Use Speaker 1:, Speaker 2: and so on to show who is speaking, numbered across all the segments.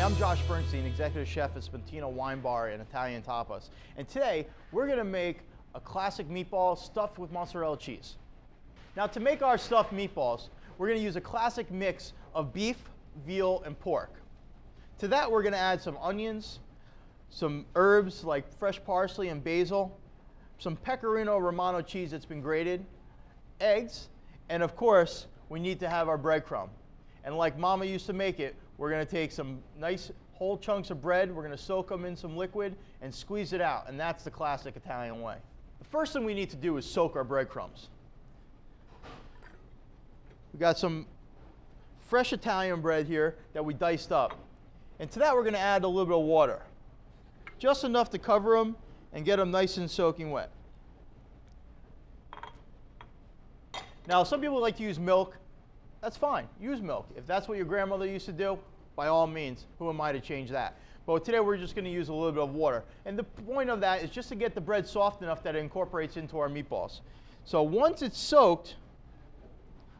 Speaker 1: I'm Josh Bernstein, executive chef at Spuntino Wine Bar and Italian Tapas. And today, we're gonna make a classic meatball stuffed with mozzarella cheese. Now, to make our stuffed meatballs, we're gonna use a classic mix of beef, veal, and pork. To that, we're gonna add some onions, some herbs like fresh parsley and basil, some pecorino romano cheese that's been grated, eggs, and of course, we need to have our breadcrumb. And like Mama used to make it, we're gonna take some nice whole chunks of bread, we're gonna soak them in some liquid and squeeze it out, and that's the classic Italian way. The first thing we need to do is soak our breadcrumbs. We got some fresh Italian bread here that we diced up. And to that, we're gonna add a little bit of water. Just enough to cover them and get them nice and soaking wet. Now, some people like to use milk. That's fine, use milk. If that's what your grandmother used to do, by all means, who am I to change that? But today we're just gonna use a little bit of water. And the point of that is just to get the bread soft enough that it incorporates into our meatballs. So once it's soaked,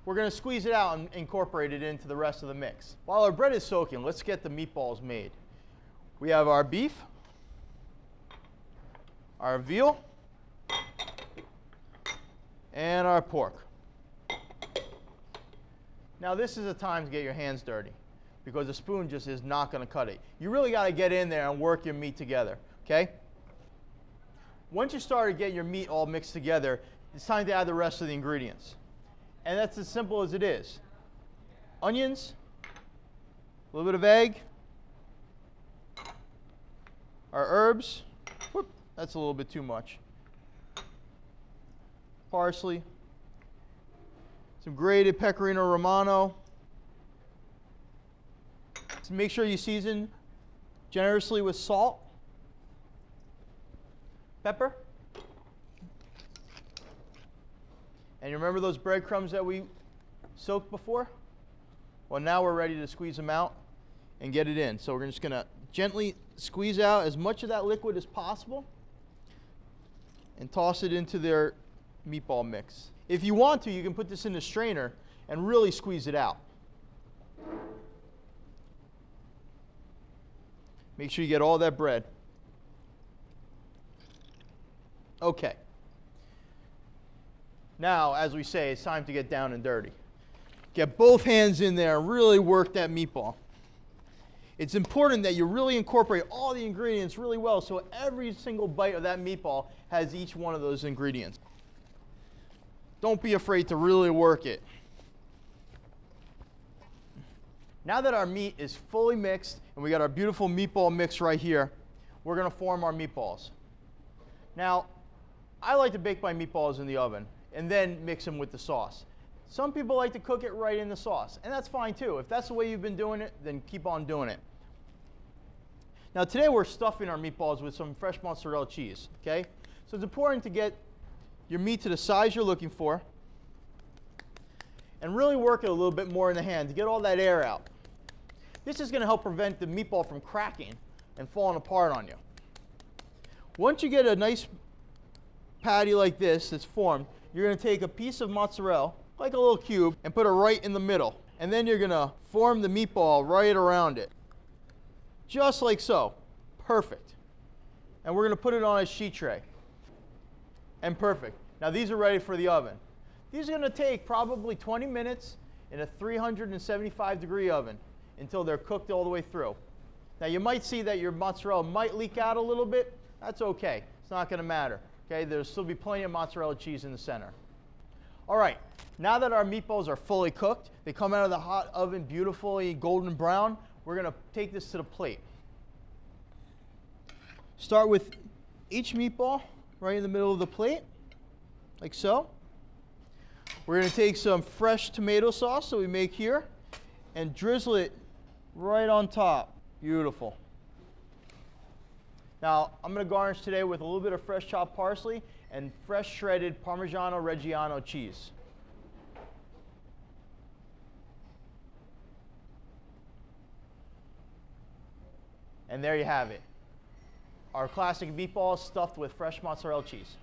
Speaker 1: we're gonna squeeze it out and incorporate it into the rest of the mix. While our bread is soaking, let's get the meatballs made. We have our beef, our veal, and our pork. Now this is a time to get your hands dirty because the spoon just is not going to cut it. You really got to get in there and work your meat together, okay? Once you start getting your meat all mixed together, it's time to add the rest of the ingredients. And that's as simple as it is. Onions, a little bit of egg, our herbs, whoop, that's a little bit too much, parsley, some grated pecorino romano. So make sure you season generously with salt, pepper, and you remember those breadcrumbs that we soaked before? Well, now we're ready to squeeze them out and get it in. So we're just gonna gently squeeze out as much of that liquid as possible and toss it into their meatball mix. If you want to, you can put this in a strainer and really squeeze it out. Make sure you get all that bread. Okay. Now, as we say, it's time to get down and dirty. Get both hands in there and really work that meatball. It's important that you really incorporate all the ingredients really well so every single bite of that meatball has each one of those ingredients. Don't be afraid to really work it. Now that our meat is fully mixed and we got our beautiful meatball mix right here, we're gonna form our meatballs. Now, I like to bake my meatballs in the oven and then mix them with the sauce. Some people like to cook it right in the sauce, and that's fine too. If that's the way you've been doing it, then keep on doing it. Now today we're stuffing our meatballs with some fresh mozzarella cheese, okay? So it's important to get your meat to the size you're looking for and really work it a little bit more in the hand to get all that air out. This is going to help prevent the meatball from cracking and falling apart on you. Once you get a nice patty like this that's formed, you're going to take a piece of mozzarella, like a little cube, and put it right in the middle. And then you're going to form the meatball right around it. Just like so. Perfect. And we're going to put it on a sheet tray. And perfect. Now these are ready for the oven. These are going to take probably 20 minutes in a 375-degree oven until they're cooked all the way through. Now you might see that your mozzarella might leak out a little bit. That's okay. It's not going to matter. Okay, there'll still be plenty of mozzarella cheese in the center. All right, now that our meatballs are fully cooked, they come out of the hot oven beautifully golden brown, we're going to take this to the plate. Start with each meatball right in the middle of the plate, like so. We're going to take some fresh tomato sauce that we make here and drizzle it right on top. Beautiful. Now, I'm going to garnish today with a little bit of fresh chopped parsley and fresh shredded Parmigiano Reggiano cheese. And there you have it. Our classic meatballs stuffed with fresh mozzarella cheese.